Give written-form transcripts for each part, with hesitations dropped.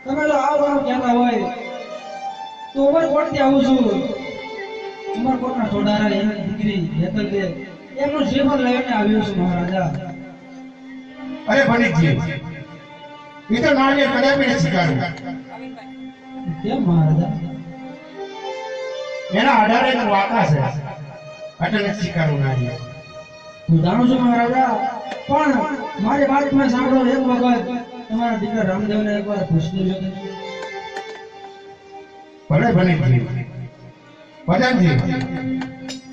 તમે જો આવવાનું કહેતા હોય તો ઉમરકોટ થી આવું છું. ઉમરકોટના સોડારા એની દીકરી હેતલ દે એમનું શ્રીફળ લઈને આવ્યો છું મહારાજા. અરે પંડિતજી, એ તો નાળિયેર કદાપી નથી સ્વીકાર્યું. કેમ મહારાજા? એના આધારે તો વાકા છે, એટલે નથી સ્વીકારવું નાળિયેર. હું જાણું છું મહારાજા, પણ મારી વાત મેં સાંભળો એક વખત તમારા દીકરા રામદેવને એકવાર પૂછી લેજો. ભલે પંડિતજી, પ્રધાનજી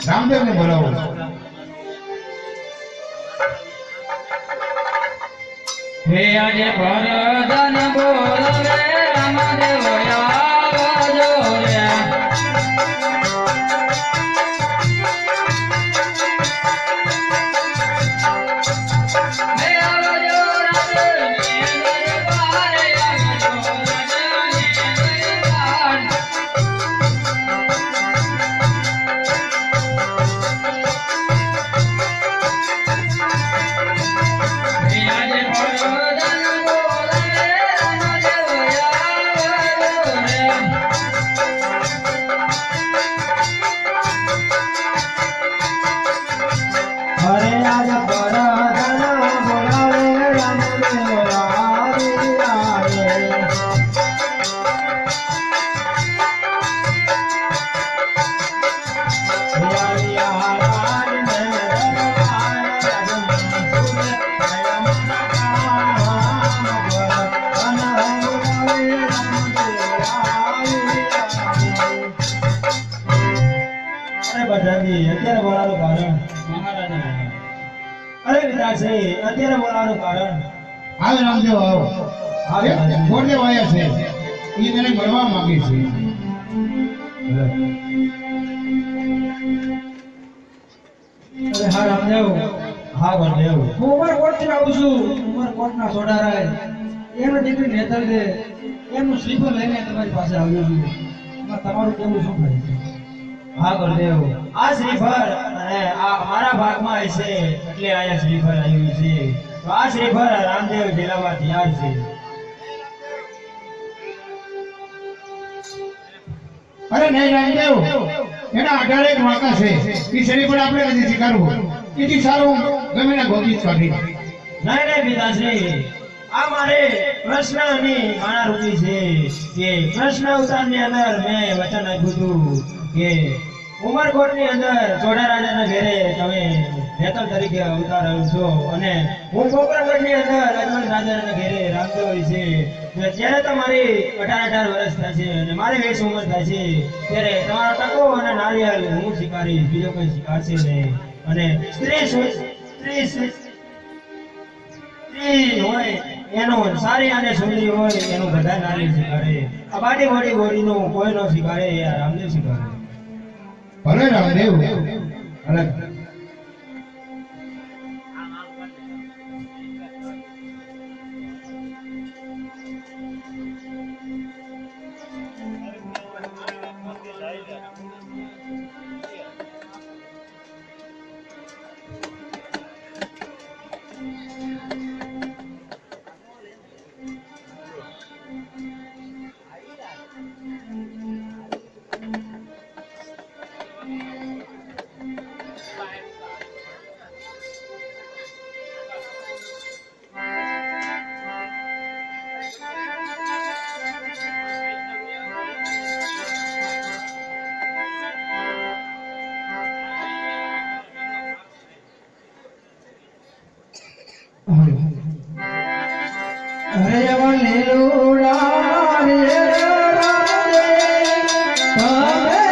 રામદેવને બોલાવો. હે આજે ભરદન બોલવે રામદેવ આવજો રે. અત્યારે બોલાવાનું કારણ મહારાજા. અરે વિદાસી, અત્યારે બોલાવાનું કારણ આવે રામદેવ આવો. આવે કોને વાયા છે, એ તને મળવા માંગે છે. અરે હા રામદેવ. હા બળદેવ. હું ઉમરકોટ થી આવું છું. ઉમરકોટના સોડારાય એમની દીકરી નેતલ દે એમનું શ્રીફળ લઈને તમારી પાસે આવ્યો છું. તમારું કેવું શું કહે છે? હા બળદેવ, આ શ્રીફળ અને આ મારા ભાગમાં છે એટલે આયા શ્રીફળ આવ્યું છે. તો આ શ્રીફળ રામદેવ જિલ્લામાં તૈયાર છે. અરે નહીં રામદેવ, એના આધારે એક વાકા છે, એ શરીર પર આપણે નથી સ્વીકારવું. એથી સારું ગમે ના ગોતી જ કાઢી. નહીં પિતાશ્રી, આ મારે પ્રશ્નની માણારૂપી છે કે પ્રશ્ન ઉતારની અંદર મેં વચન આપ્યું હતું કે ઉમરકોટની અંદર ચોડા રાજાના ઘરે તમે હેતલ તરીકે અવતાર આવ્યો છો અને હું કોકરગઢની અંદર અજમલ રાજાના ઘરે રામદેવ છે. જ્યારે તમારી 18 વર્ષ થાય છે અને મારી 20 ઉંમર થાય છે ત્યારે તમારો ટકો અને નારિયેળ હું સ્વીકારીશ, બીજો કોઈ સ્વીકારશે નહીં. અને સ્ત્રી હોય એનું સારી અને સુંદરી હોય એનું બધા નારિયેળ સ્વીકારે. આ બાટી મોટી ગોળીનું કોઈ નો સ્વીકારે, એ રામદેવ સ્વીકારે. ભલે રામદેવ. અલગ અરે વલીલુડા રે રામદેવ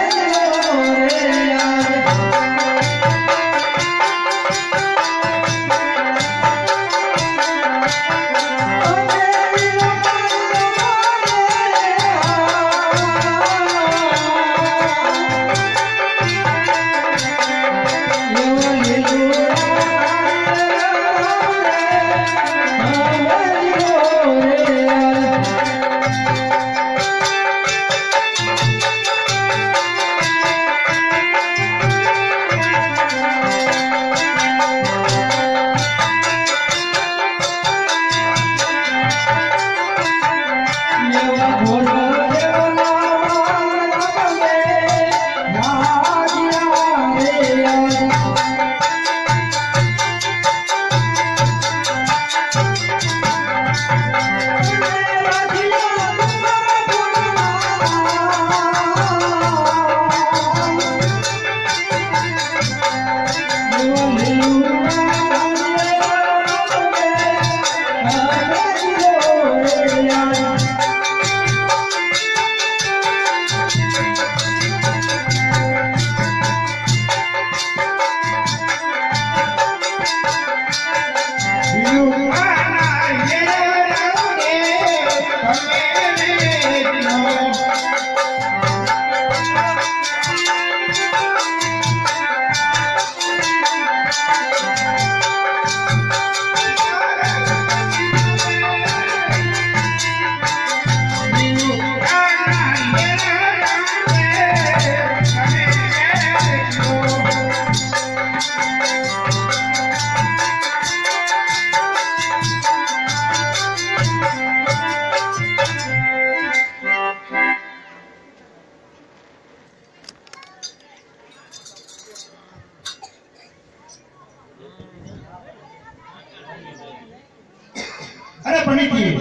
અરે પંડિતજી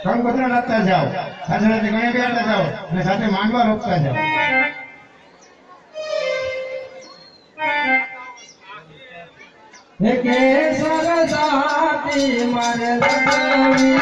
કંકોત્રા લાગતા જાઓ, સાથે સાથે ગણે બેઠા જાઓ અને સાથે માંડવા રોપતા જાઓ. કે સરસાતી મારે લખવી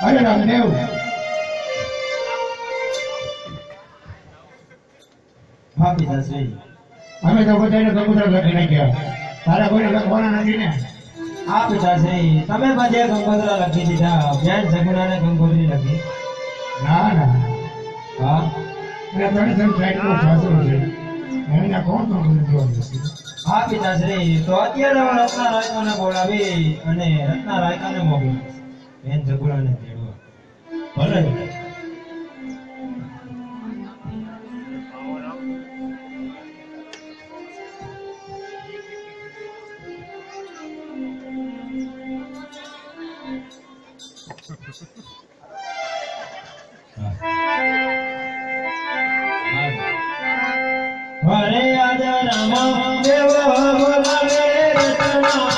અરે રામદેવ હા પિતાશ્રી અમે તો બધાને કબૂતર લખી નાખ્યા તારા કોઈને લખવાના નથી ને હા પિતાશ્રી તમે બધે કંકોત્રા લખી દીધા બેન સગુણાને કંકોત્રી લખી ના ના હા મેં તને સમ ફ્લાઇટ નો સાસરો છે એના કોણ તો જોવાનું છે હા પિતાશ્રી તો અત્યારે હું રત્ના રાયકાને બોલાવી અને રત્ના રાયકાને મોકલું બેન સગુણાને તેડવા ભલે હરે આજ રામ દેવ બોલાવે રત્ના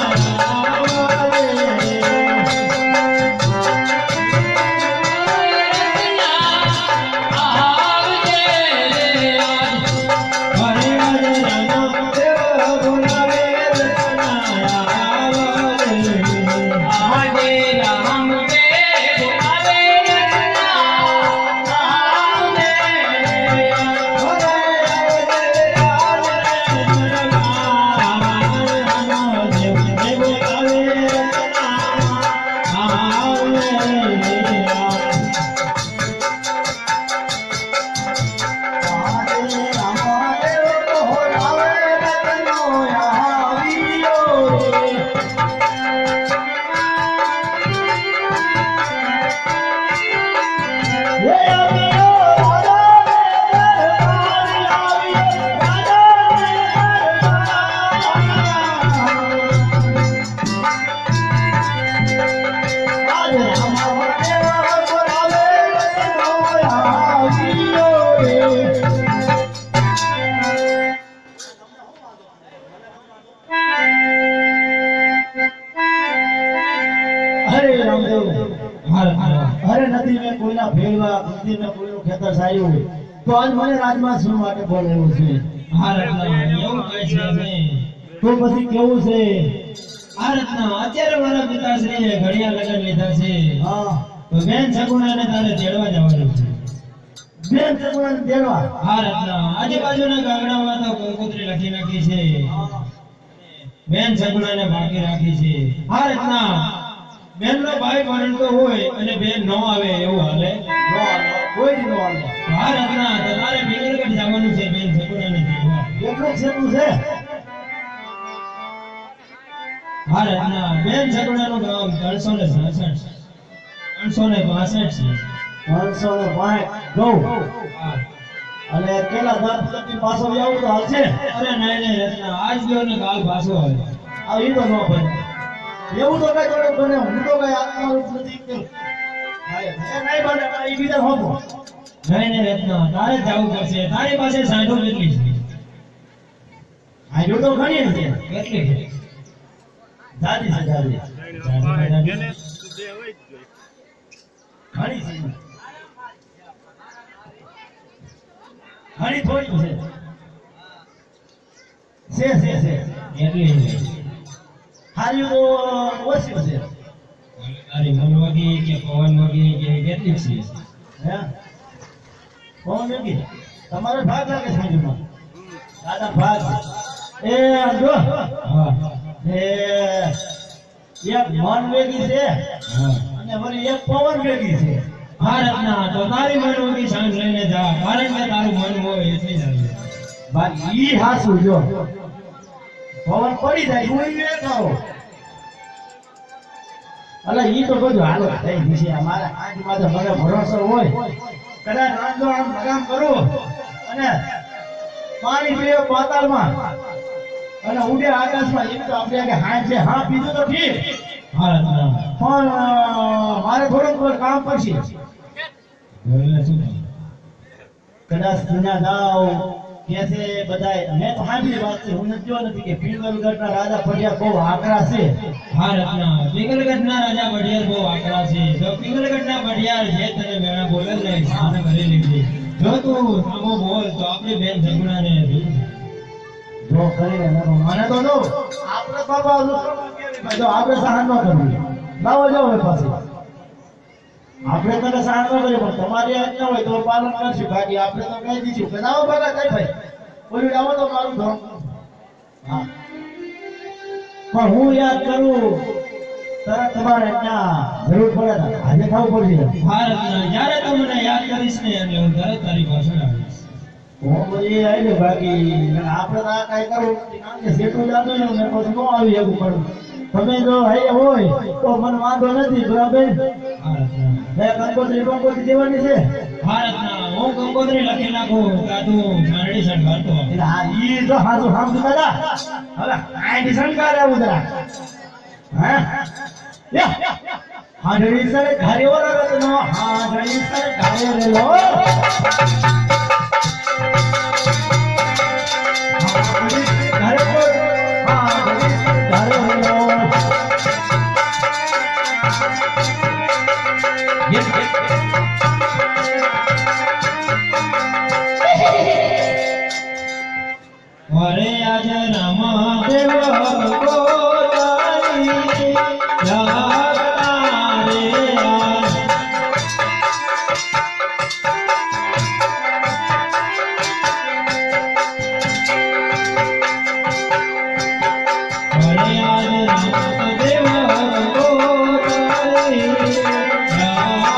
અરે નથી મેં કોઈના ભેળવા નથી મેં કોઈનું ખેતર સાર્યું હોય તો આજ મને રાજમાં શું માટે બોલાવ્યું છે હા રત્ના એવું કહે છે અમે તો પછી કેવું છે આ રત્ના અત્યારે મારા પિતાશ્રીએ ઘડિયા લગન લીધા છે હા તો બેન સગુણાને તારે તેડવા જવાનું છે બેન સગુણાને તેડવા હા રત્ના આજુબાજુના ગામડામાં તો કંકોત્રી લખી નાખી છે બેન સગુણાને બાકી રાખી છે હા રત્ના બેન નો ભાઈ પરણતો હોય અને બેન ન આવે એવું હાલે નો હાલે કોઈ દી નો હાલે હા રત્ના તો તારે ભીલગઢ જવાનું છે બેન સગુણાને તેડવા કેટલું છેટું છે હા રત્ના બેન સગુણાનું ગામ 365 365 છે 305 ઘઉં હા અને કેલા 10 થી પાછો આવું તો હાલશે અરે નહીં નહીં રત્ના આજ ગયો ને કાલ પાછો આવે આ ઈ તો ન બને એવું તો કઈ જોડે બને હું તો કઈ આત્મારૂપ નથી કે એ નહીં બને પણ ઈ બીજા હોબો નહીં નહીં રત્ના તારે જ જવું પડશે તારી પાસે સાંઢો કેટલી છે આ જો તો ઘણી છે કેટલી છે દાદી છે દાદી ઘણી છે ઘણી થોડી છે કેટલી છે હારી તો ઓછી છે તારી મનવગી કે પવનવગી કે કેટલી છે હે કોણ નથી તમારે ભાગ લાગે છે માં દાદા ભાગ એ જો હા એ એક મન વેગી છે હા અને વળી એક પવન વેગી છે. ભારતના તો તારી મનોની સાંજ લઈને જા કારણ કે તારું મન હોય એટલે જાય બાકી ઈ હાસુ જો પવન પડી જાય હું એ કરો અલે ઈ તો બધું હાલો થઈ જશે. અમારે આજમાં તો મને ભરોસો હોય કદાચ રાંધો આમ લગામ કરું અને પાણી પીએ પાતાળમાં અને ઉડે આકાશમાં એમ તો આપણે કે હા છે હા બીજું તો ઠીક ભારતના પણ મારે થોડુંક કોઈ કામ પડશે. ઘરે શું થાય? કદાચ દુનિયા દાવ કે છે બધાય મેં તો સાંભળી વાત છે હું નથી જોયો નથી કે પિંગલગઢના રાજા પડિયા બહુ આકરા છે. ભારતના પિંગલગઢના રાજા બઢિયાર બહુ આકરા છે. જો પિંગલગઢના બઢિયાર જે તને વેણા બોલે ને સામે કરી લીધી. જો તું સામો બોલ તો આપણી બેન જગુણાને જો કરીને મને તો જો આપણે બાબા જો આપણે સહન ન કરવું લાવો જાઓ હવે પાછી આપણે તને સહન ન કરીએ પણ તમારી આજ ન હોય તો પાલન કરશું. બાકી આપણે તો કહી દઈશું કે લાવો બાબા કઈ ભાઈ બોલ્યું લાવો તો મારું ધોરણ હા પણ હું યાદ કરું તરત તમારે ત્યાં જરૂર પડે ને આજે થવું પડશે. ભારતના જ્યારે તું મને યાદ કરીશ ને એટલે હું તરત તારી પાછળ આવીશ. હું બધી આવી જાય બાકી આપણે તો આ કાંઈ કરવું નથી. કારણ કે જેટલું જાતો ને મેં પછી ન આવી શકું પણ તમે જો હૈયે હોય તો મને વાંધો નથી બરાબર. ભારતના મેં કંકોત્રી દેવાની છે ભારતના હું કંકોત્રી લખી નાખું કે તું જાણડી શણગારતો એટલે આ ઈ તો હાજુ સાંભળું દાદા હવે આઈ શણગાર આવું જરા હા હાજરી સર ઘરે ઓલો રત્નો હાજરી સર ઘરે રેલો ઘરે કો હાજરી ઘરે રેલો અરે આજ રામ દેવ ગોતારી જાગતા રે અરે આજ રામ દેવ ગોતારી જાગતા રે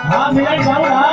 हाँ मिलन जाऊंगा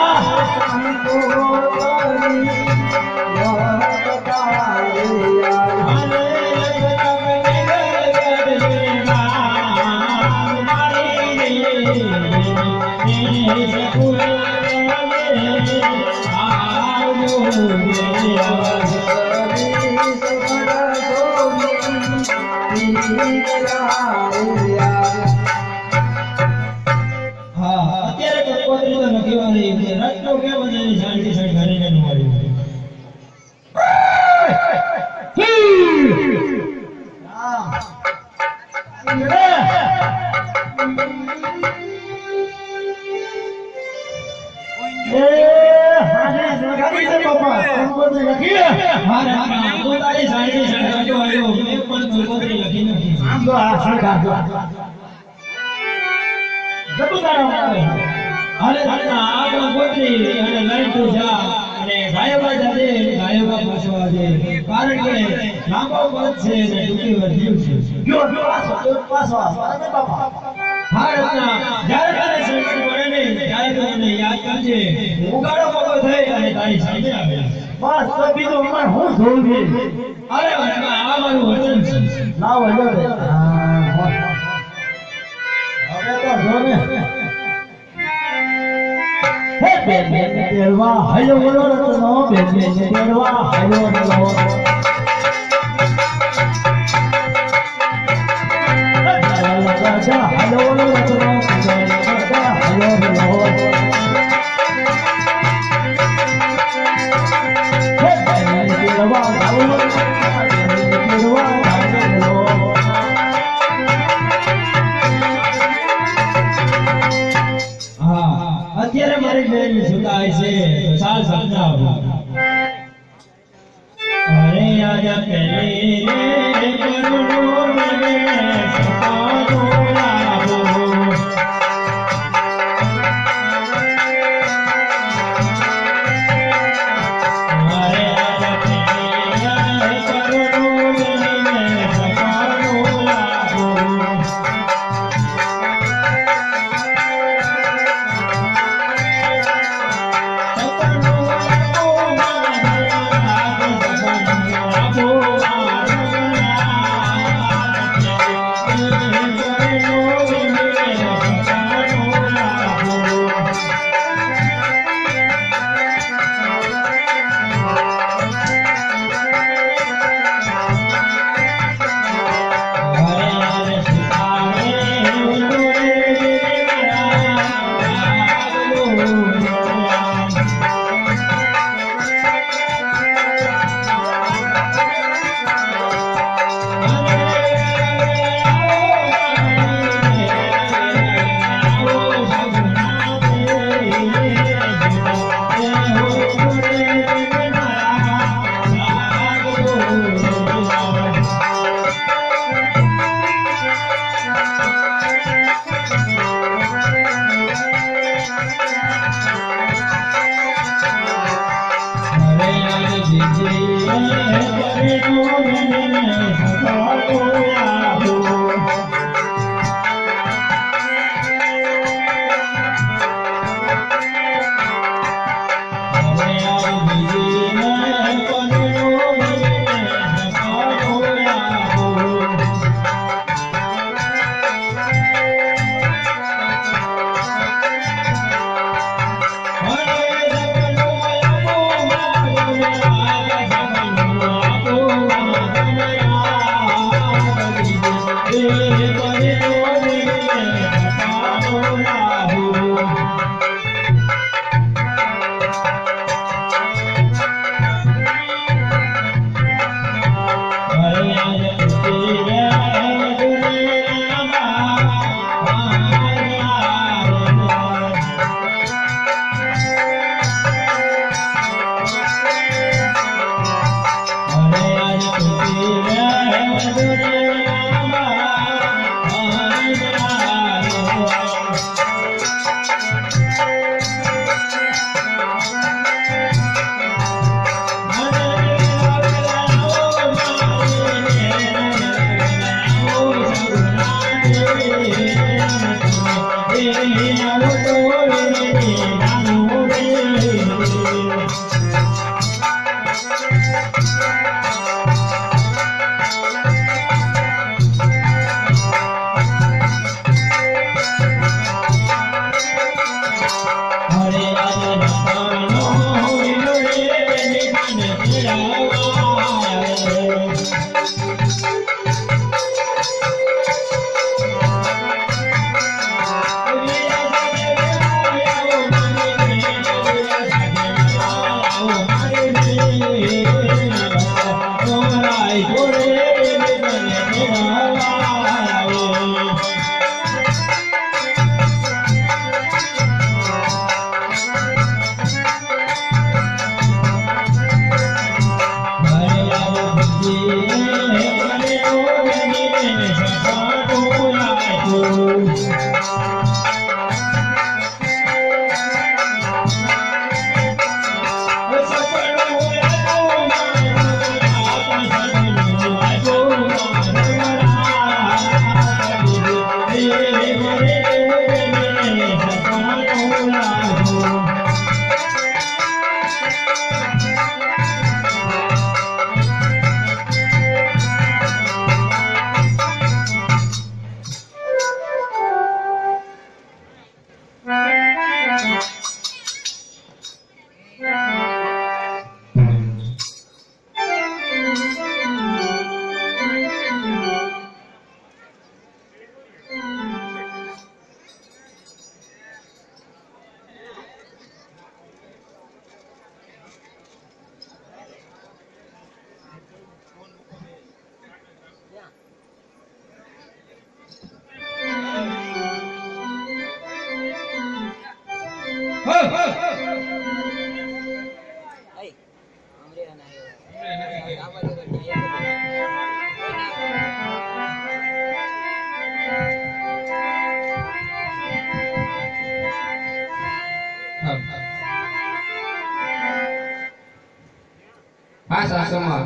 હા સાસુમાં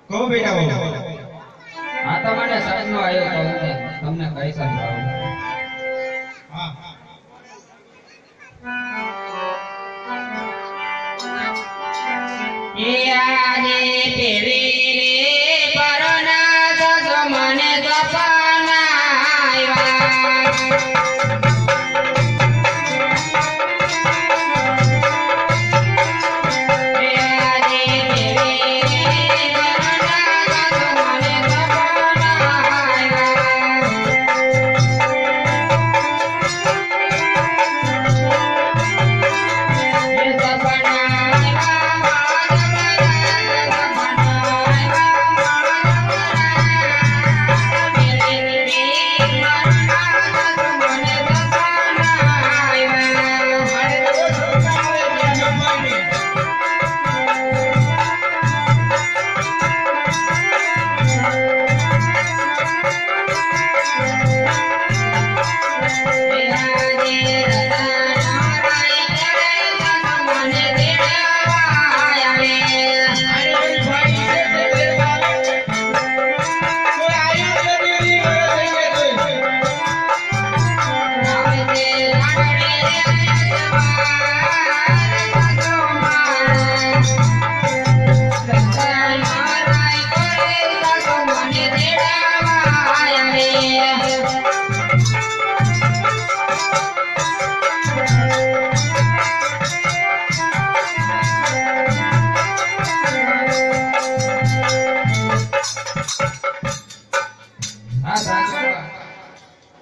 કહો બેટા કહો. આ તમારે સાંજનો આવ્યો કહું ને તમને કઈ સમજાવું હા એ આજે પેરી રે પરના સસો મને સપના આવ્યા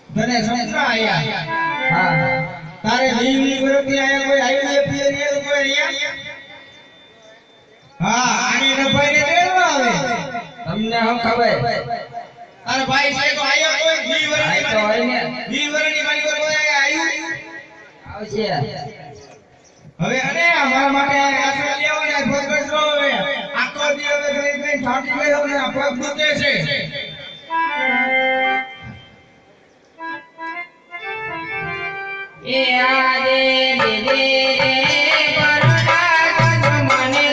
તને સમજા આયા હા હા તારે 20 વર્ષથી આયા કોઈ આવ્યું છે પિયર કોઈ અહીંયા? હા આને નફાઈને દેવા આવે તમને નામ ખબર તારે ભાઈ છે તો આયો કોઈ 20 આય તો હોય ને વર્ષની મારી કોઈ આયું આવશે હવે અને અમારા માટે આશરો લેવો ને ભોજ કરજો હવે આખો દિવસ ગઈ ગઈ થાકી ગયો ને પગ દુખે છે એ આજે દીદી રે કરુણા ગજ મને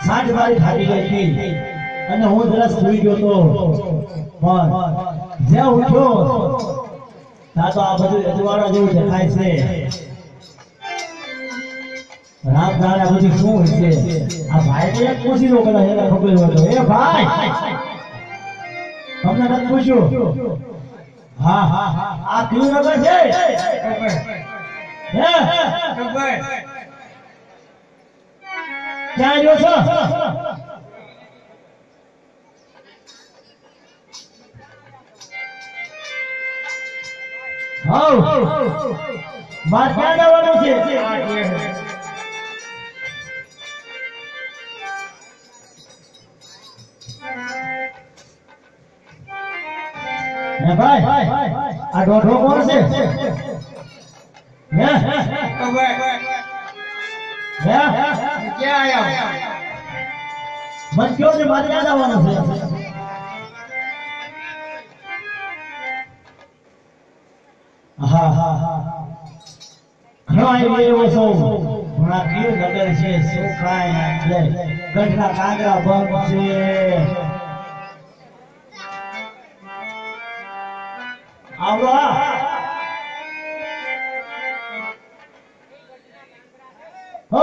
સાંજ મારી થાકી ગઈ હતી અને હું જરા સૂઈ ગયો તો પણ જ્યાં ઉઠ્યો ત્યાં તો આ બધું અજવાળા જેવું દેખાય છે રાત દાડે આ બધું શું હોય છે આ ભાઈ તો એક પૂછી લો કદાચ એને ખબર હોય તો એ ભાઈ તમને નથી પૂછ્યું હા હા હા આ કયું નગર છે હે ક્યાં જો છો હાઉ માર ક્યાં જવાનું છે હે ભાઈ આ ડોઢો કોણ છે હે ક્યાં આયા મન કયો છે મારે ક્યાં જવાનું છે હા હા હા ઘણો આવી એવો છો ઘણા કયું નગર છે શું કાંઈ છે ગઢના કાંગરા બંધ છે આવડો હો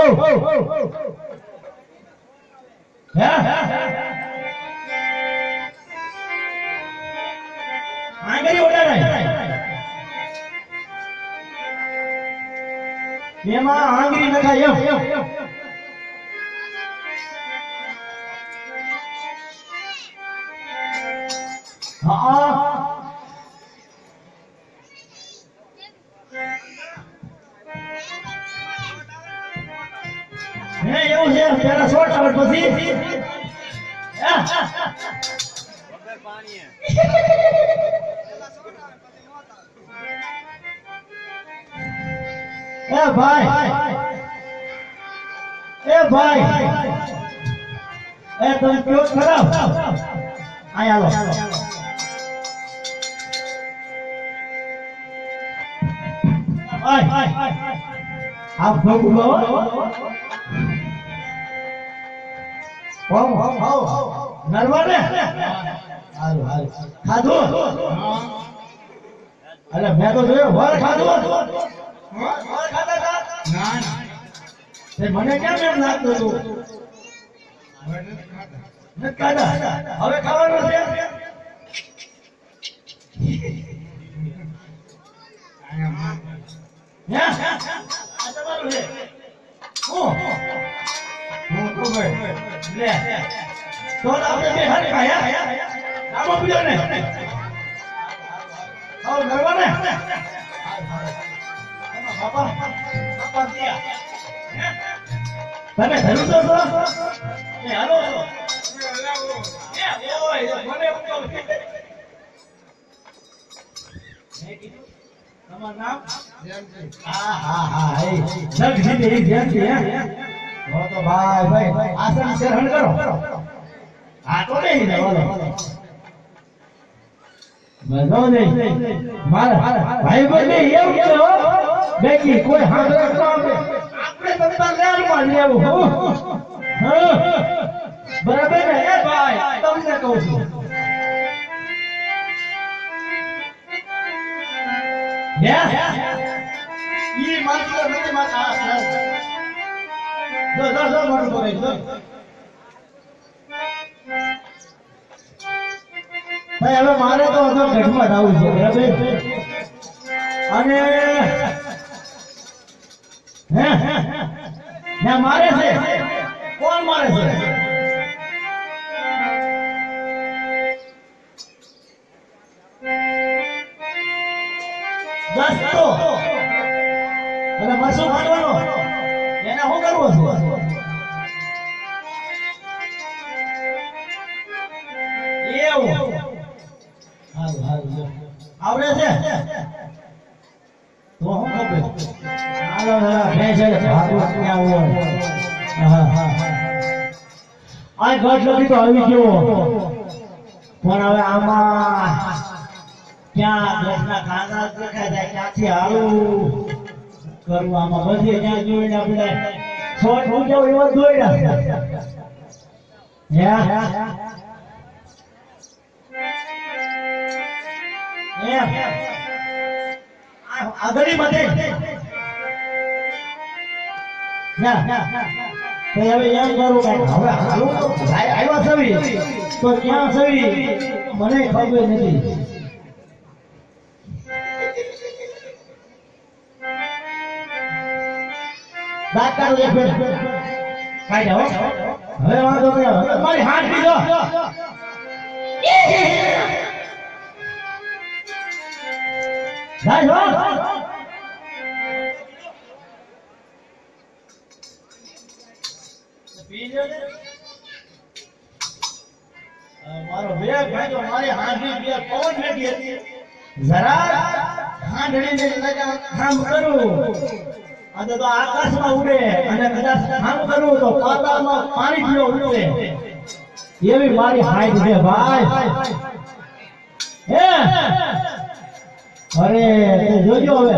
હે આંગળી ઓડાડાય એમાં આંગળી નખાય એમ હા એવું છે પેલા 100 ટાવર પછી એ ભાઈ એ તમે કયો ખરાબ આય આવો આપ ભગવો નરવાને હાલ ખાધું અરે મેં તો જોયો વર ખાધું વર ખાધા તા ના તે મને કેમ એમ લાગતું હતું નથી ખાધા હવે ખાવાનું છે આ તમારું છે હું તો ભાઈ લે તો આપણે બે હારી ખાયા આમાં બીજો ને આવ નરવા ને બાપા બાપા દિયા તમે ધરું તો એ હાલો એ ઓય મને પૂછો તમારું નામ હા એ જગજીત એ જયંતિ હે હો તો ભાઈ આસન ગ્રહણ કરો આ તો નહીં ને બોલો મજો નહીં મારા ભાઈ બને એવું કેવો બેકી કોઈ હાથ રાખતો આપણે તમને લેરમાં લેવું હા બરાબર ને એ ભાઈ તમને કહું છું ઈ માત્ર નથી માતા જો મોટું બોલે જો ભાઈ હવે મારે તો ઘરમાં આવું છે બરાબર અને હે મારે છે કોણ મારે છે દસ્તો અને મસો મારવાનો એને શું કરવું છે એવું આવડે છે તો હું ખબર હાલો મે છે ભાગવત ને આવો આ ઘટ લગી તો આવી ગયો પણ હવે આમાં ક્યાં દેશના કાંગા દેખાય જાય ક્યાંથી હાલું કરવું આમાં બધે ક્યાં જોઈને આપણે શોર્ટ હું જાવ એવા દોડ્યા આગળી બધે હવે એમ કરું કે હવે હાલું તો આવ્યા સવી તો ક્યાં સવી મને ખબર નથી દાંત કાઢો એક ફેર કાઢ જાઓ હવે વાંધો નહીં મારી હાથ દીધો જાય હો મારો બે ભાઈ મારી હાથની બે પવન બેઠી હતી જરા હાંડણી ને કામ કરું અને તો આકાશમાં ઉડે અને કદાચ કામ કરું તો પાતાળમાં પાણી પીઓ ઉડે એવી મારી હાઈટ છે ભાઈ હે અરે તે જોજો હવે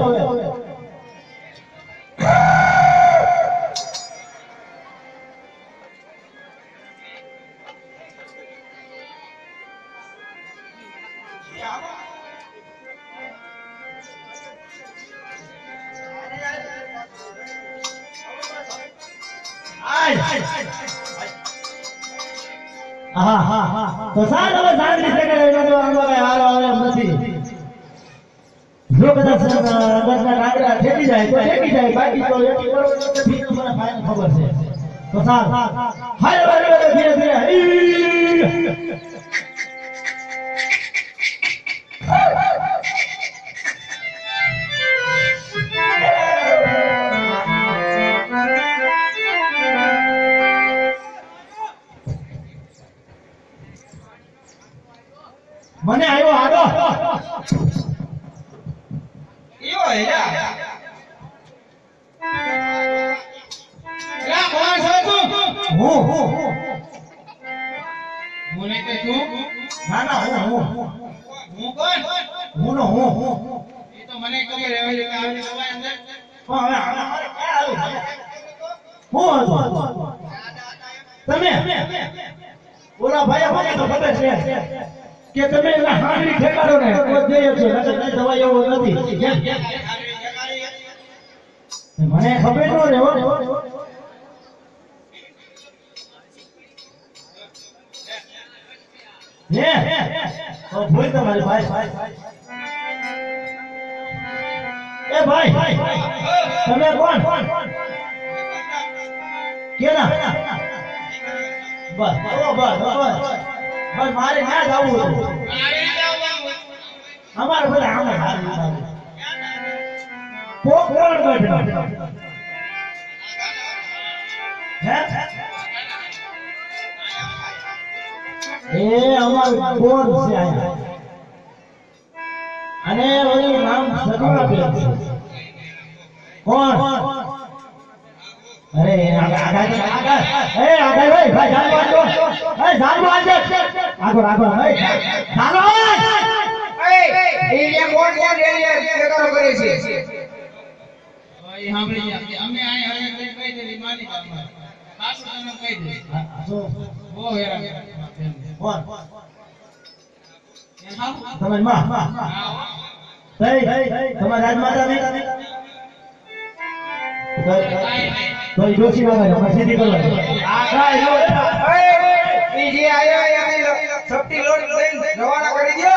તો સાર હવે સાંજની સેકન્ડ એનો તો આંગો કઈ હારો આવે એમ નથી જો કદાચ અંદરના કાંકરા ઠેકી જાય તો ઠેકી જાય બાકી તો એકી બરોબર નથી તો મને ફાઇનલ ખબર છે તો સાર હાય વારે ધીરે ધીરે મને આવ્યો આડો ઈયો હેડા એલા કોણ છો તું હું મને કે તું ના ના હું હું કોણ હું નો હું એ તો મને ખબર હવે કે આવી દવા અંદર પણ હવે હું હતો તમે ઓલા ભાઈ મને તો ખબર છે કે તમે એના હાંડી ઠેકાડો ને કોઈ દે છે નકર દવા એવો નથી મને ખબર ન રે હો હે તો ભૂલ તમારી ભાઈ એ ભાઈ તમે કોણ કેના બસ બસ મારે ના જવું અમારે બધા આમે કોણ બેઠો હે એ અમારું કોણ છે આયા અને ઓનું નામ સગુણા બેન છે કોણ અરે આગળ ભાઈ ભાઈ જાન બાંધો એ જાન બાંધો આગળ આગળ ભાઈ ચાલો એ કોણ ઠેકાણો કરે છે ઓય સાંભળી જા અમે આય હવે કહી દે માની બાપા સાસુ તમને કહી દે ઓ હેરા કોણ એ હા તમારી માં તમારી રાજમાતા ને તો જોશી વાળા મસ્જિદી કરવા આખા એ જે આયા એને સપટી લોટ લઈને રવાના કરી દો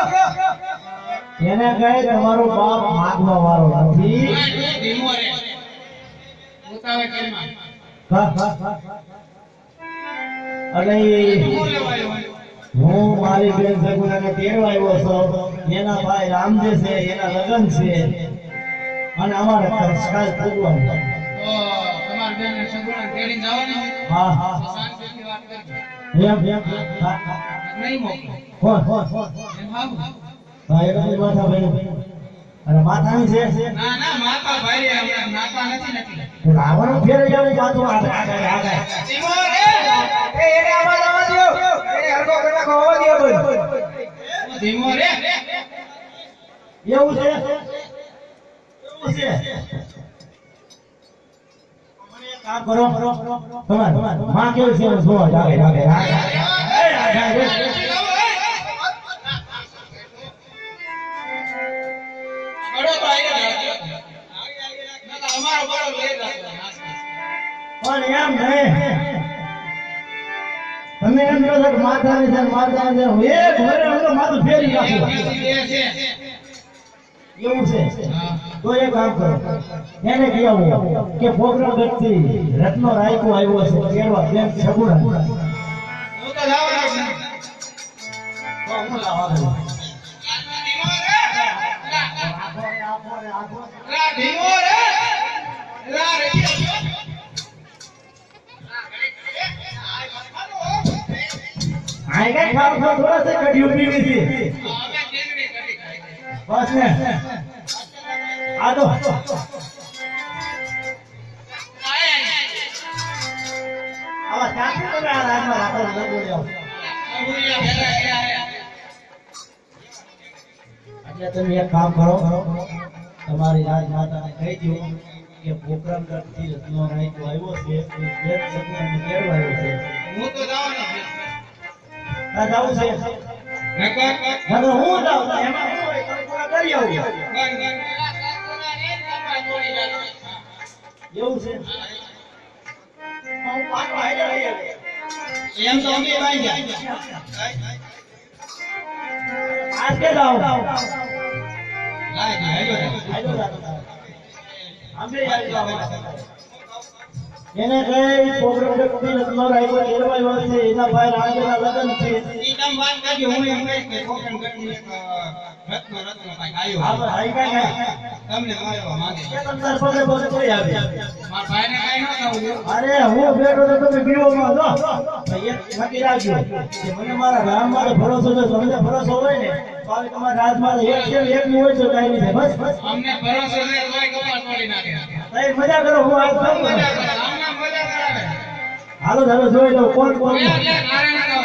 એને કહે તમારો બાપ માગનો વાળો નથી ધીમો રે ઉતાવે કરીમાં અને હું મારી બેન સગુણાને તેડવા આવ્યો છું એના ભાઈ રામજી છે એના લગ્ન છે અને અમારે સંસ્કાર પૂરવાનું તો તમાર બેન સગુણા તેડીને જવાનું હા હા શાંતિથી વાત કરજો એમ નહીં મોકલો કોણ એમ હાવ હા એ માથા ભાઈ અને માથાની છે ના ના માતા ભાઈ હમણાં નાતા નથી રાવણ ફેર જાવે માથું આગળ ધીમો રે એને આમાં જવા દો એને હરકો કરવા હોવા દો બોલ ધીમો રે એવું છે કામ કરો તમાર માં કેવું છે જોવા જાગે બડો ભાઈ ને અમારો બડો લઈ જતો પણ એમ નહીં તમે એમ કહો છો કે માથાની છે હું એક ભરે હું માથું ફેરી નાખું એવું છે તો એ કામ કરો એને કહેવું કે પ્રોગ્રામ ગઢથી રત્નો રાયકો આવ્યો છે કેળવા બેન સગુણા હું તો લાવવાનો છું તો હું લાવવાનો ધીમો રે લા રે આઈ ગઈ ખાવ થોડા સે કઢી પીવી છે બસ ને આ તો આવા ચાકુ તમે આ રાજમાં રાખો ન બોલ્યો એટલે તમે એક કામ કરો તમારી રાજમાતાને કહી દો કે પ્રોગ્રામ કરતી રત્નો રાયકો આવ્યો છે એ બેન સગુણાને કેળવા આવ્યો છે હું તો જવાનો છું આ જાવું છે નકર નકર હું જાઉં તો એમાં હું હોય તમે પૂરા કરી આવું એવું છે હું પાછો હાઈડર આવી આવ્યો. એમ તો અમે ભાઈ ગયા આજ કે જાઉં લાય હેલો હાઈડર જાતો અમે આવી જાવ એને કઈ પ્રોગ્રામ કરતી રત્નો રાયકો કેળવા આવ્યો છે એના ભાઈ રાજના લગ્ન છે ઈ કામ વાત કરી હું એમ કહીશ કે કોકણ ગઢની એક રત્ન કાંઈક આવ્યો આપણે હાઈ કાંઈ તમને મારવા માંગે કે તમને પગે પગે કોઈ આવે મારા ભાઈને કાંઈ ન થવું જોઈએ અરે હું બેઠો તો તમે બીઓમાં જો એક નક્કી રાખજો કે મને મારા ગામમાં ભરોસો છે તમને ભરોસો હોય ને તો ભાઈ તમારા રાજમાં એક છે એક ની હોય તો કઈ નહીં થાય. બસ બસ અમને ભરોસો છે તોય કપાળ તોડી નાખે. ભાઈ મજા કરો હું આજ મજા છું. કરે અમને મજા કરાવે. હાલો ચાલો જોઈ લો કોણ કોણ લે નારાયણ ગાવ.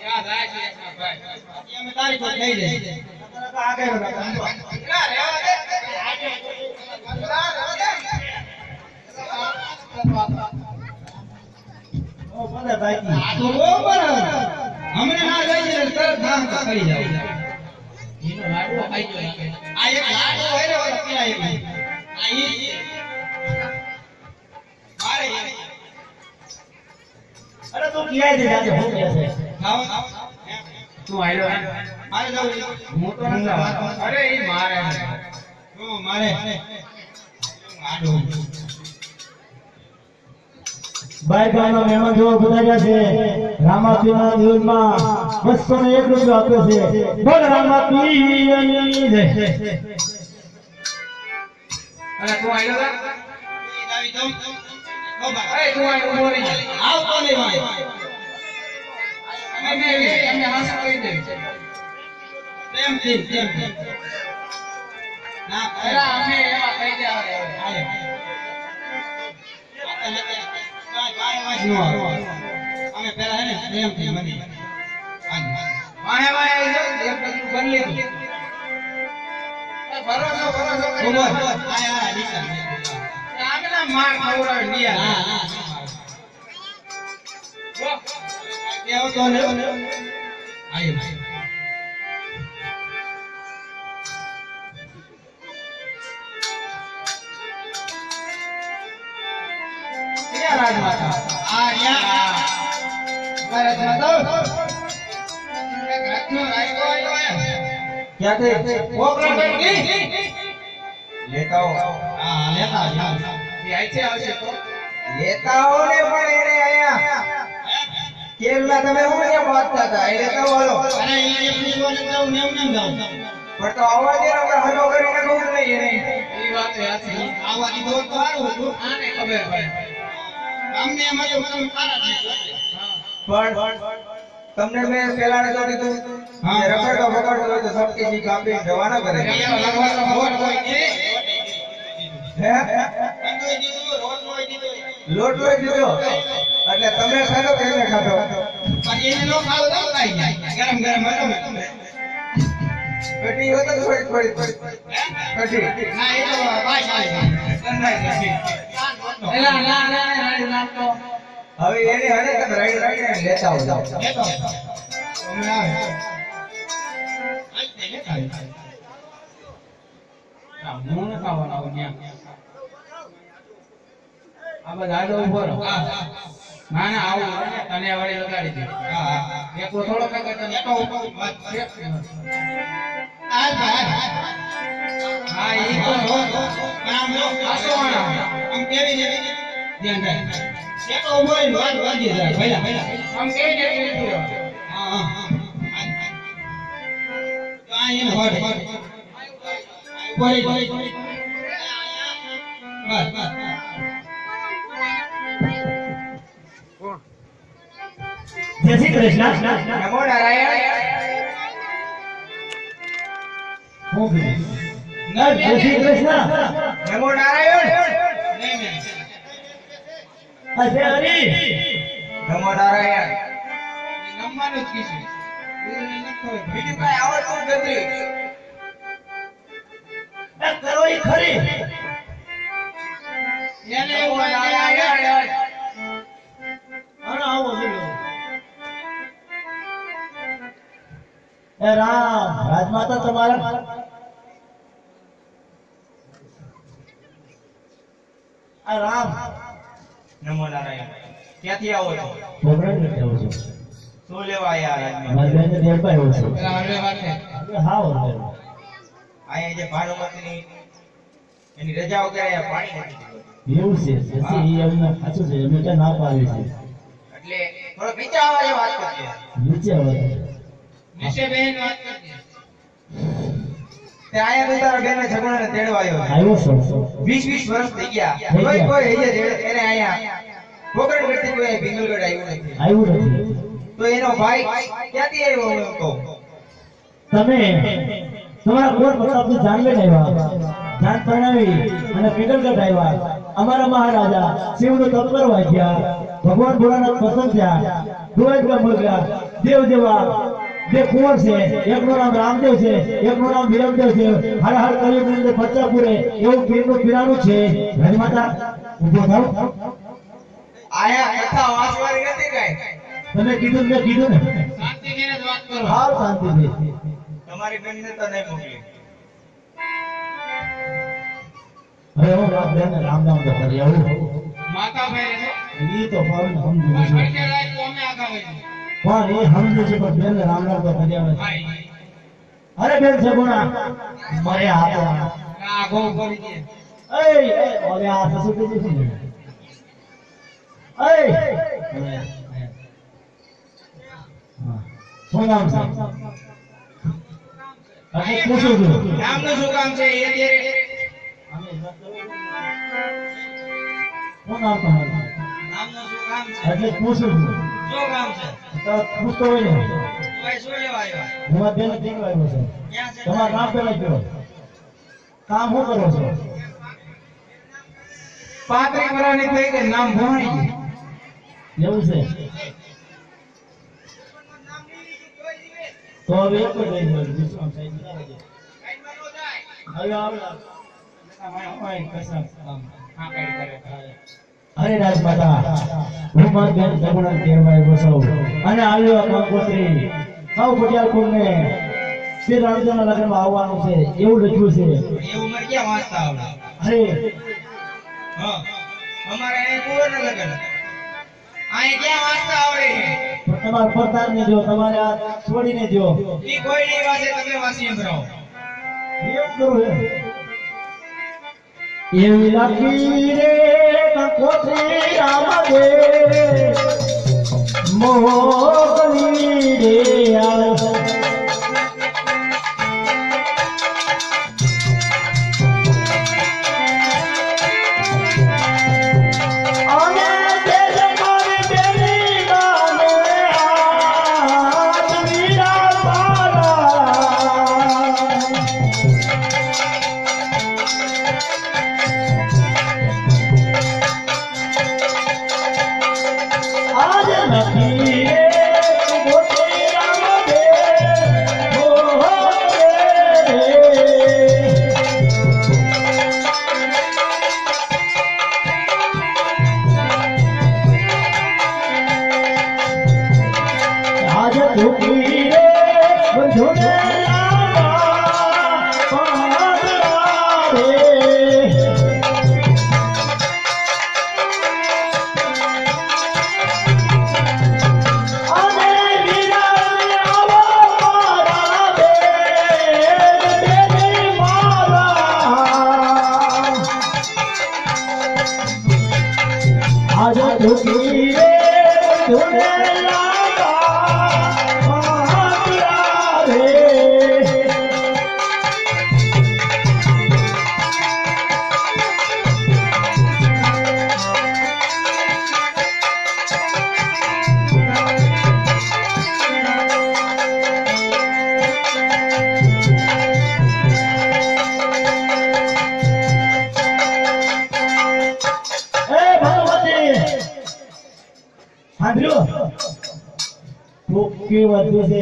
યાદ રાખજે એકના ભાઈ. અમે તારી પર લઈ જઈએ. આગળ ના રેવા દે. ઓ ભલે ભાઈ આ તો બરોબર અમને ના જઈએ તરત નામ કરી જાવ. એનો લાડવો ખાઈ ગયો લાગે. આ એક લાડવો હોય ને ઓલા પેલા એક. આ ઈ મારે અરે તું ક્યાં છે આજે હું કે છે ખાવ તું આયલો આય જાવ હું તો નથી આવતો. અરે ઈ મારે તું મારે આડો ભાઈ ભાઈનો મહેમાન જોવા બધાયા છે. રામાપીના દિવસમાં 201 રૂપિયા આપે છે. બોલ રામાપીની જય. અરે તું આયલો ઈ દાવી દઉં બાબા અરે તું આય ઉભો રહી જા. આવતો નહીં ભાઈ. અમે હાસ કરી દે તેમ ના અરે અમે એવા કહી દે આવે હાલે અમે પેલા હે ને પ્રેમ થી બની વાહે વાહે એક બધું બની લીધું. ભરોસો કરી આયા નીચે આગલા માર ખવડાવે નિયા. હા કેવો તો ને આય ભાઈ ક્યાં રાજમાતા આ યા રાજમાતા એક રાજનો રાયકો આવ્યો ક્યાંથી ઓપરા બેઠી લેતા હો હા લેતા જાવ એ આઈছে આવશે તો લેતા હો ને પણ એને આયા કેરલા તમે હું ને વાત થતા એ લેતા હો હાલો. અરે અહીંયા એક દીવાને ગાઉં ને એમ ગાઉં પણ તો અવાજ એને આપણે હલો કરીને કહું જ નહીં એને. એ વાત સાચી આવા દીધો તો સારું હતું આને ખબર પડે અમને એમાં તો મને સારા થાય પણ તમને મેં પેલા ને તો કીધું હા. કે રખડતો બગડતો હોય તો સબકી કાપી જવા ના કરે. એવા લગવાનો હોટ હોય ને હે કંદોઈ દીધું રોલ હોય દીધું લોટ લઈ દીધો એટલે તમે ખાધો કે એને ખાધો? પણ એને નો ખાવ તો ખાઈ જાય ગરમ ગરમ હતો મે કટી હોય તો થોડી કટી ના એ તો ભાઈ ખાઈ ગંધાઈ નથી એલા ના ના રાડી નાખતો હવે એની હને કે રાઈડ રાઈડ લેતા આવો જાઓ. લેતો અમે આવે આજ તે લેતા આ હું ન ખાવાનો આવું ન્યા આ બધા આડો ઉભો રહો ના ના આવું તને વળી લગાડી દે હા એક થોડો કઈ તને તો આ ભાઈ હા ઈ તો કામ લો આસો આમ કેવી જેવી ધ્યાન રાખ એક ઉભો રહી વાત વાજી જાય પહેલા આમ કેવી જેવી લીધું હા હા કાઈ ન હોડ ઉભો રહી બસ જય શ્રી કૃષ્ણ. નમો નારાયણ. હું કીધું? જય શ્રી કૃષ્ણ. નમો નારાયણ. અજય હરી. નમો નારાયણ. નમવાનું જ કીધું બીજું કઈ આવડતું જ નથી. એ કરો ઈ ખરી. એને એવું નારાયણ અને આવો જોયો. એ રામ રાજમાતા તમારા આ રામ નમો નારાયણ. ક્યાંથી આવો છો? પ્રોગ્રામ નથી આવો છો. શું લેવા આયા રાજમાં? મારી બેન દેર પાય આવો છો. પેલા હળવે વાત છે હા ઓકે. અહીંયા જે ભાનુમતીની એની રજાઓ કરે પાણી નથી દીધું. એવું છે પછી ઈ અમને સાચું છે એમને ક્યાં ના પાડી છે એટલે થોડો નીચે આવાજે વાત કરજે. નીચે આવે નિશે બેન વાત કરજે તે આયા તો તારા બેનને છગડાને તેડવા આવ્યો છે. આવ્યો છો 20 વર્ષ થઈ ગયા. થઈ ગયા. કોઈ હૈયે એને આયા પ્રોગ્રામ કરતી કોઈ ભીંગલગઢ આવ્યું નથી. આવ્યું નથી તો એનો ભાઈ ક્યાંથી આવ્યો એમ કહો? તમે તમારા કોર પ્રતાપની જાનવે આવ્યા, જાન પરણાવી અને પિંગલગઢ આવ્યા. અમારા મહારાજા શિવનું તત્પર વાગ્યા, ભગવાન ભોળાનાથ પસંદ થયા, દુવાજમાં બોલ્યા. દેવ જેવા બે કુંવર છે, એકનું નામ રામદેવ છે, એકનું નામ વિરમદેવ છે. હર હર કલિયુગની અંદર પચ્ચા પૂરે એવું પીરનું પીરાનું છે. રાજમાતા ઊભો થાવ. આયા કથા વાંચવાની નથી કાઈ. તમે કીધું મેં કીધું ને. શાંતિથી જ વાત કરો. હાલ શાંતિથી. તમારી બેનને તો નહીં મોકલી. હવે હું વાત બેન રામ નામ તો કરી આવું. માતા ભાઈ રહેશો? ઈ તો ફાવન સમજુ છે. ખર્ચે લાય તો અમે આગળ વહીશું. પણ એ સમજુ છે પણ બેન રામ નામ તો કરી આવે. ભાઈ અરે બેન સગુણા મારે હાથો આ ગો કરી દે. એ ઓલે આ સસુ કીધું છે ને. શું નામ છે? અરે પૂછું છું. નામનું શું કામ છે એ ત્યારે શું નામ તમારું? નામનું શું કામ છે? એટલે પૂછું છું. શું કામ છે? તો પૂછતો હોય ને. ભાઈ શું લેવા આવ્યા? હું આ બેન કેમ આવ્યો છું? ક્યાં છે? તમારું નામ પેલા કયો. કામ શું કરો છો? 35 વર્ષની થઈ ગઈ, નામ ભણી ગયું. એવું છે તો હવે એક જ લઈ લો. વિશ્વાસ સાહેબ બરાબર છે. હવે આવે અરે રાજમાતા હું મારી બેન સગુણા તેરવાય બસવ અને આવ્યો કંકોત્રી સૌ પટિયાલ કુળને શ્રી રામચંદ્રના લગ્નમાં આવવાનું છે એવું લખ્યું છે. એવું મને ક્યાં વાંચતા આવડે? અરે હા, અમારે અહીં કુંવરના લગ્ન. અહીં ક્યાં વાંચતા આવડે છે? પણ તમારા પરતારને જો તમારે આ છોડીને જો ઈ કોઈ નહીં વાંચે, તમે વાંચી સંભળાવો. એમ કરું હે એવી લાગી રે કંકોત્રી રામદે મોગલી રે આવે.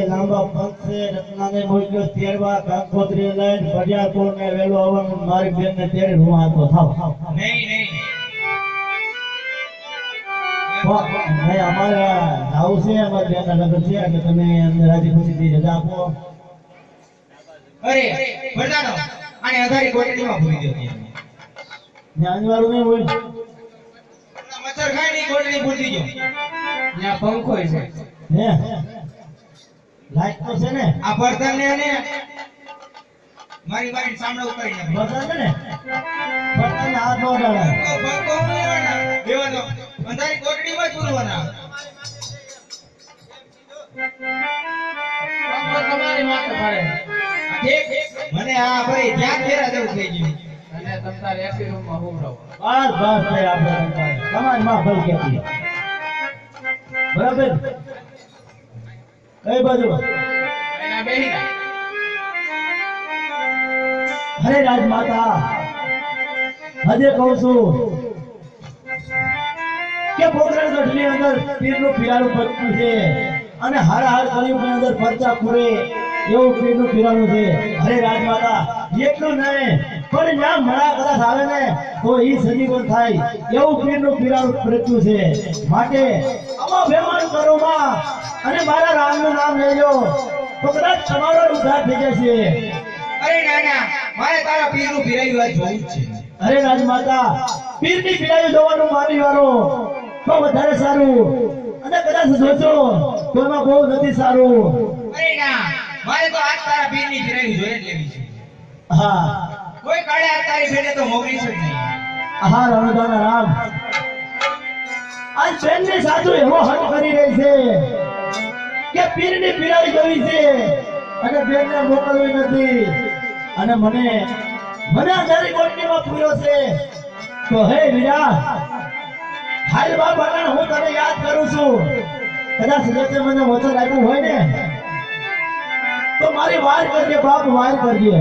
લાંબા પંથ છે રત્નાને મોકલ્યો તેરવા કંકોત્રી લઈને ભડિયા કોને વેલો આવવાનું મારી બેનને તેરે હું આતો થાવ. નહીં નહીં, ભાઈ અમારે આવું છે અમારી બેનના લગ્ન છે એટલે તમે અમને રાજી ખુશીથી રજા આપો. અરે ભરતાનો આને અધારી કોટડીમાં ભૂલી દો. ને અનિવાર્ય નહીં હોય. મચ્છર ખાય નહીં, કોટડી ભૂલી દો. ત્યાં પંખો છે. હે લાઈટ તો છે ને આ ભરતાને અને મારી બાઈ સામણે ઉતારી નાખી. બસ છે ને બટન હાથ નો ડાળે. પંખો હું લેવાના લેવા દો. અંધારી કોટડીમાં જ ભૂલવાના. પંખો તમારી માથે પડે. ઠીક, મને આ ભાઈ ધ્યાન ફેરા જેવું થઈ ગયું. અને તમતાર એસી રૂમમાં હું રહું. બસ ભાઈ આપણે તમારી માં ભલ કેતી બરાબર. કઈ બાજુ એના બેહી જા. હરે રાજમાતા હજે કહું છું કે પોકરણગઢની અંદર પીરનું પીરાણું પડતું છે અને હાર હાર કળિયુગની અંદર પરચા પૂરે એવું પીરનું પીરાણું છે. હરે રાજમાતા એટલું નહીં પણ જ્યાં મરા કદાચ આવે ને તો ઈ સજીવન થાય એવું પીરનું પીરાણું પડતું છે. માટે આમાં બેમાન કરો માં અને મારા રામનું નામ લેજો તો કદાચ તમારો ઉદ્ધાર થઈ જશે. અરે નાના, મારે તારા પીરનું પીરાયું આજ જોવું જ છે. અરે રાજમાતા પીરની પીડાયું જોવાનું મારી વાળો તો વધારે સારું અને કદાચ જોશો તો એમાં બહુ નથી સારું. અરે ના, મારે તો આજ તારા પીરની પીરાયું જોઈએ જ લેવી છે. હા કોઈ કાળે આજ તારી ભેટે તો મોકલી જ નહીં. હા રણોદાના રામ આજ બેનની સાસુ એવો હટ કરી રહી છે કે પીરની પીડાઈ જોઈ છે અને બેનને મોકલવી નથી અને મને અંધારી કોટડીમાં પૂર્યો છે. તો હે વીરા હાલ બાબા હું તને યાદ કરું છું. કદાચ જતે મને વચન આપ્યું હોય ને તો મારી વાર કરજે બાપ, વાર કરજે.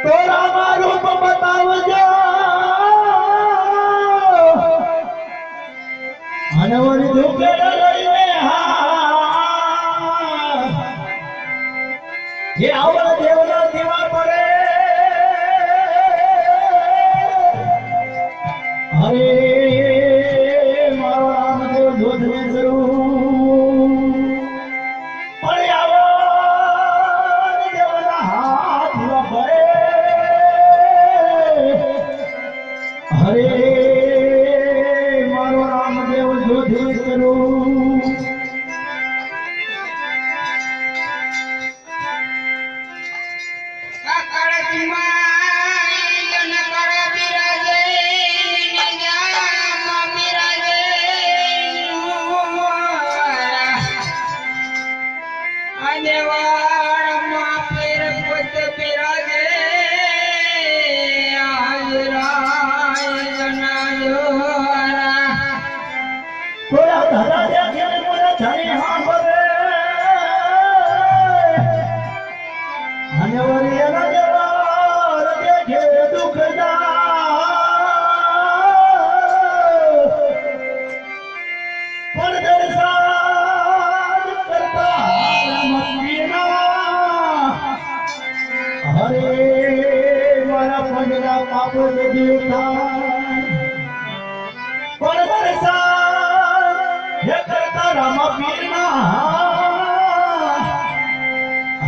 તો રામા રૂપ બતાવજો અને વળી દુઃખે લઈને જે આવડ દેવના દીવા પડે હરે મારો રામદેવ જોધને જરૂર પણ આવડ દેવના હાથ પડે હરે મારો રામદેવ જોધને જરૂર.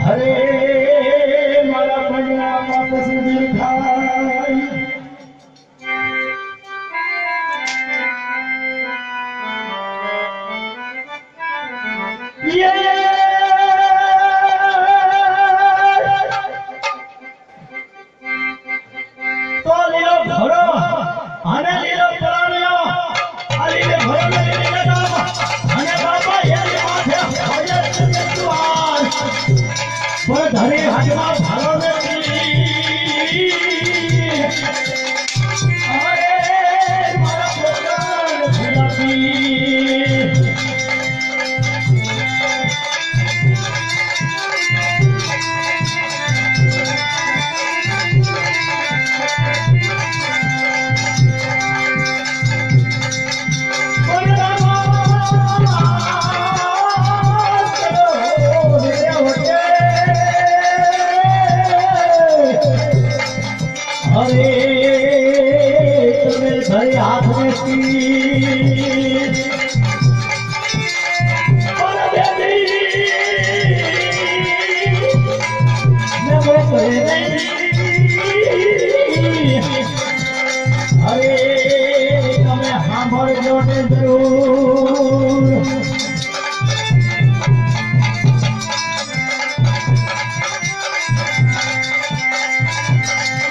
હરે મારા પગના પાપ સુધી થાય. તો લીલો ભરો અને લીલો પ્રાણ્યો આ લીલે ભરો ને લીલે નામ અને બાબા એની માથે ભજે જુવાન પણ ધરી હાથમાં ભાલો નથી. અરે મારા પોતાને ભલાતી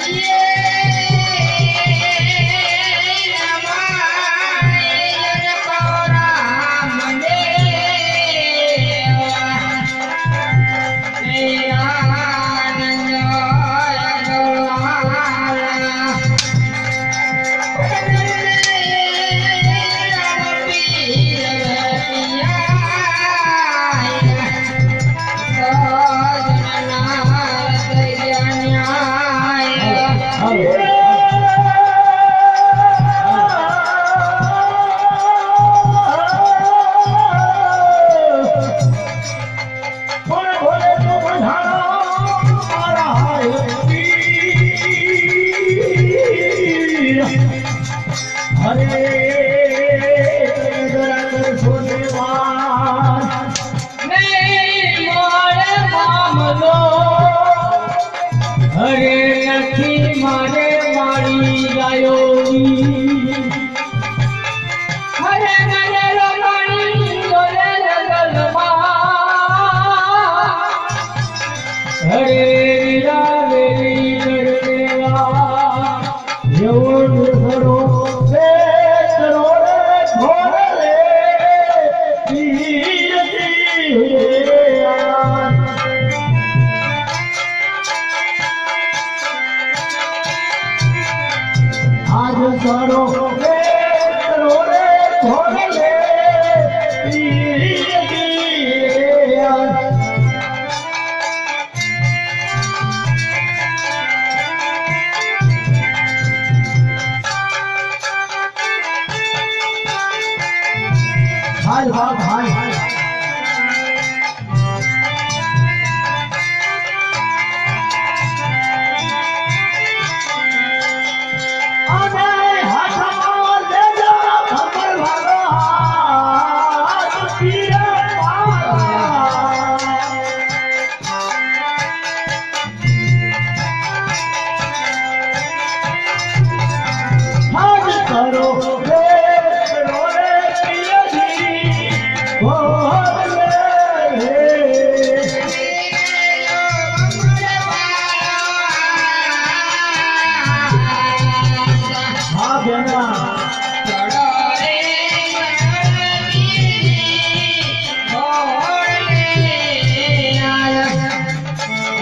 Yeah. અરે જરા કર સોને વાન નહીં મારે મામલો અરે નથી મારે મારી ગાયોની હરે મને રમણી ડોલે જગલમાં અરે વીરા વેરી કરદેવા એવો દુસરો રે કરોડે ઘોડે આજ કરો રે કરોડે ઘોડે હાય બાપ હાય આને હાથમાં લેજો ખબર ભાગો હાથ પીરે હાથ કરો રે રોરે પિયજી બોલે હા બેના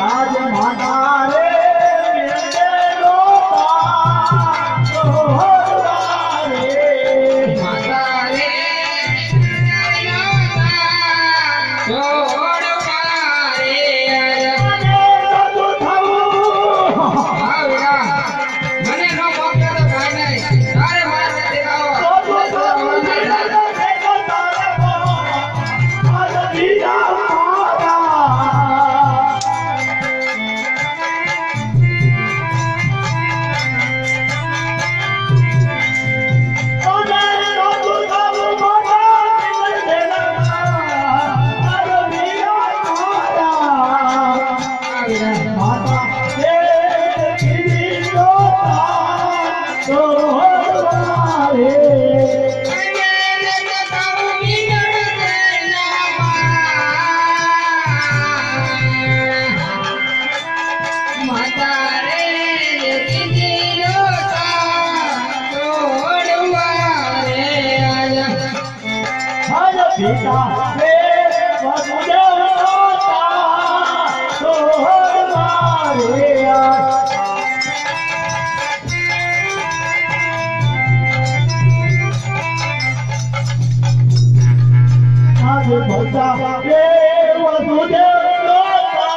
આજ માતા રે મેલો પિતા રે વસુદેવતા સોહર મારે આજ ભક્તા રે વસુદેવતા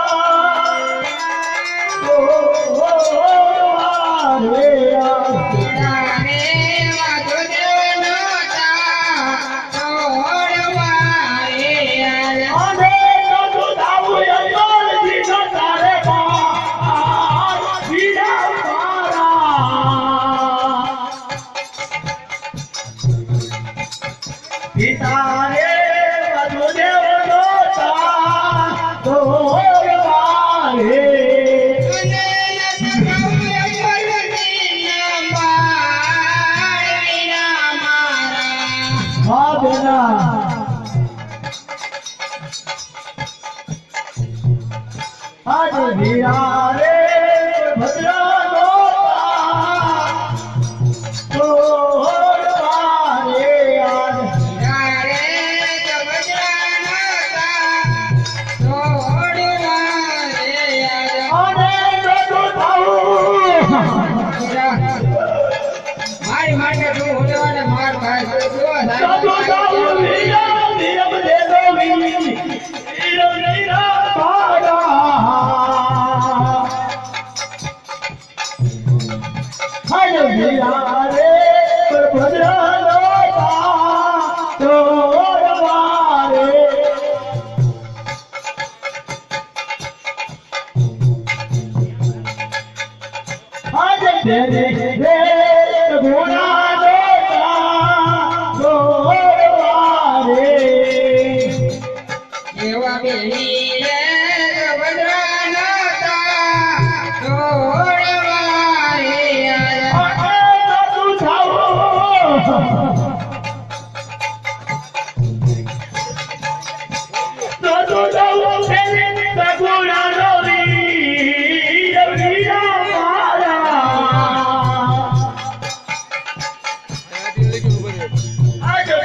સોહર મારે પિતા રે વસુદેવ દોતા સોહર મારે હા બેના આજ વીરા રે ભદ્રા દોતા સોહર મારે આજ મારી માટે તું હોલેવાને માર ભાઈ સાધુ સાધુ વીરા નિયમ દેલો વીર વીર નીરા ભાગા હાય વીરા રે ભદ્રા દોતા સોહર મારે હાય તેરે રે ઘોડા દોતા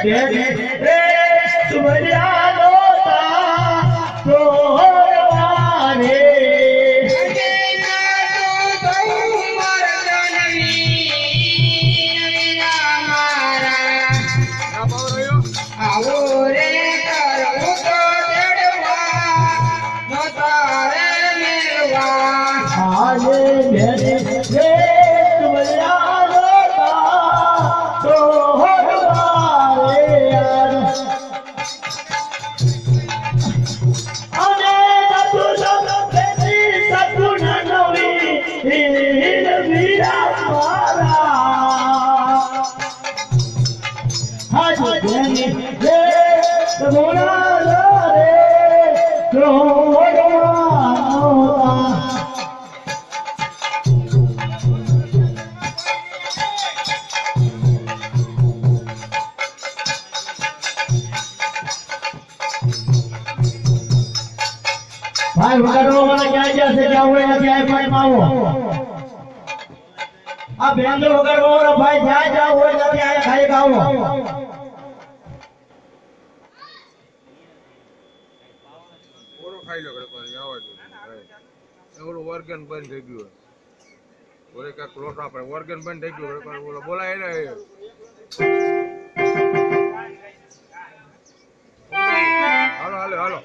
બેને રે તુમરિયા લોતા તોરવારે भाई वगैरह वाला क्या जैसे क्या हुआ है क्या भाई माओ अब बेंदो वगैरह वाला भाई जा हो जाते आए खाए गाओ ઓરો ખાઈ લો કરે કોઈ આવા જો ઓલો ઓર્ગન બંધ થઈ ગયું ઓરે કા ક્લોટ આપણે ઓર્ગન બંધ થઈ ગયું કોઈ ઓલો બોલાય ને હાલો હાલો હાલો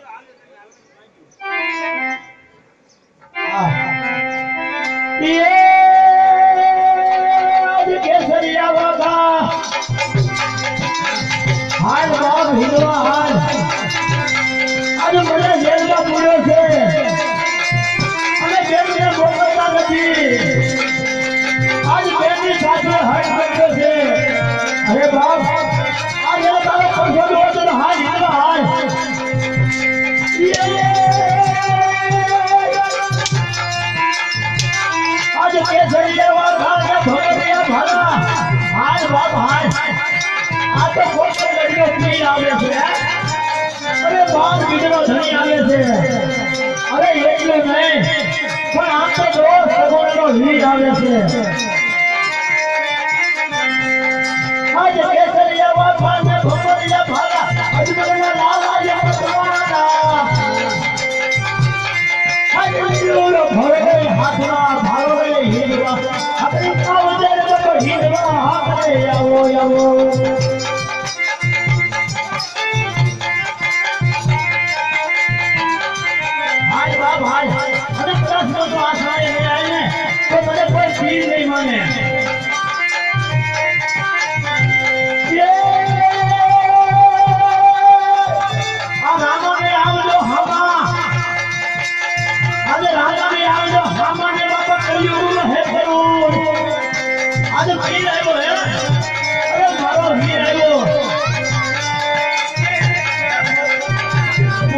ये आज केसरिया वाला हाल बाप हिंदवा हाल आज मुझे जेल में पूरे से हमें जेल में मोकलता नहीं आज बेटी साथ में हट करते थे अरे बाप आज ये तारा परसों तो हाल हिंदवा हाल आज केसरिया वाला भगतिया भला हाल बाप हाल आज तो कोई लड़कियों नहीं आवे छे अरे बाप बिजलो धनी आवे छे अरे એટલે નહીં પણ આમ તો જો સગોળનો વીર આવે છે आज केसरिया वाला भगतिया भला અજમલના લાલા યા તમારા आज વીરો ભરે હાથના ભારો રે હીરવા આપણે કાવજે તો હીરવા હાથે આવો આવો भाई वाह भाई अरे प्रश्न तो आसानी नहीं आई है तो मुझे कोई चीज नहीं माने ये रामा में आओ जो हमा अरे राजा में आओ जो हमा ने बाबा कलयुग है जरूर आज वीर आयो है अरे मारो वीर आयो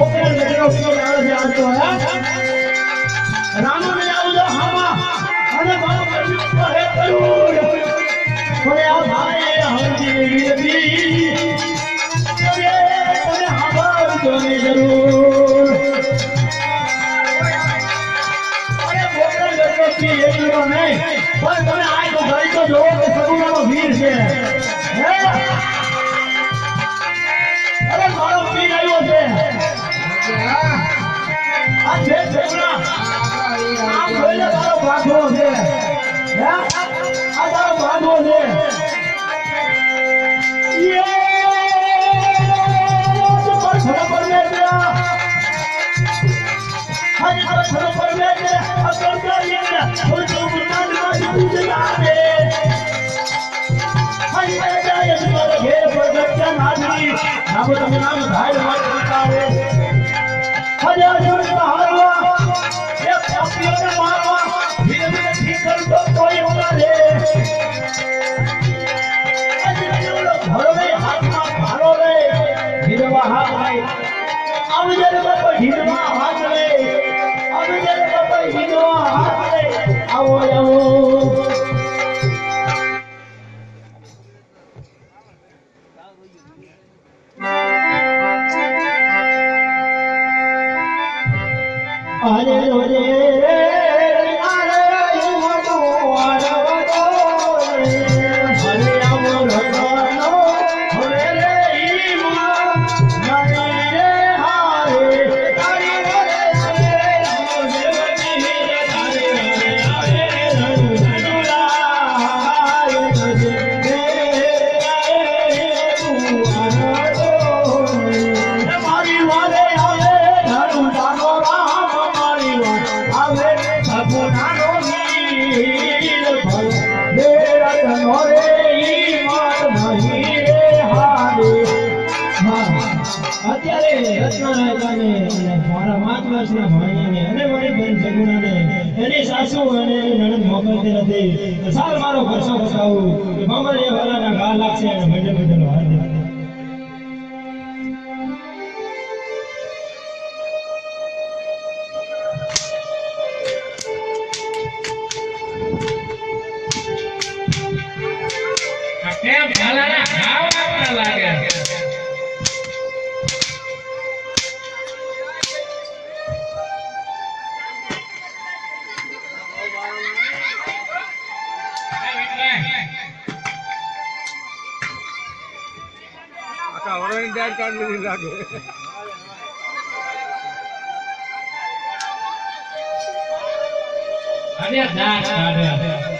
ओके लेकिन उसको नाम से आता है राम में आओ जो हमा अरे बाबा कलयुग है जरूर कोई आ भाई हम जी भी अरे हमार जो जरूर नहीं पर તમે આય તો ગઈ તો જો કે સગુણાનો વીર છે હે અરે મારો વીર આવ્યો છે આ છે સગુણા આ બોલે તારો ભાગો છે હે આ તારો ભાગો છે યે તો પર પર મે દિયા आज पर पर में असल का ये वो जो बुमान आज दूसरा है आज मैं जाए तुम्हारे घेर पर बच्चा नाजी नाम तो नाम भाई मत बताओ हजार जोड़ हारवा एक अपने मामा धीरे धीरे ठीक कर तो कोई होना रे आज जो घर में हाथ में भालो रे धीरवा हाथ भाई अब जरे बाप धीरवा हाथ रे अब जरे बाप धीरवा हाथ रे आओ आओ अरे रे अरे વર્ષના ભાણિયાને અને મારી બેન જગુણાને એની સાસુ અને એની નણંદ મોકલતી નથી. તો સાલ મારો ખર્ચો બતાવું કે ભમરિયા વાલાના ઘા લાગશે અને મેડલ મેડલ હાર દે. કેમ ભાલાના ઘાવ આપવા લાગે? આખા ઓરેન્જ ડાયટ કાર્ડ લીધી લાગે. અરે દાંત કાઢે.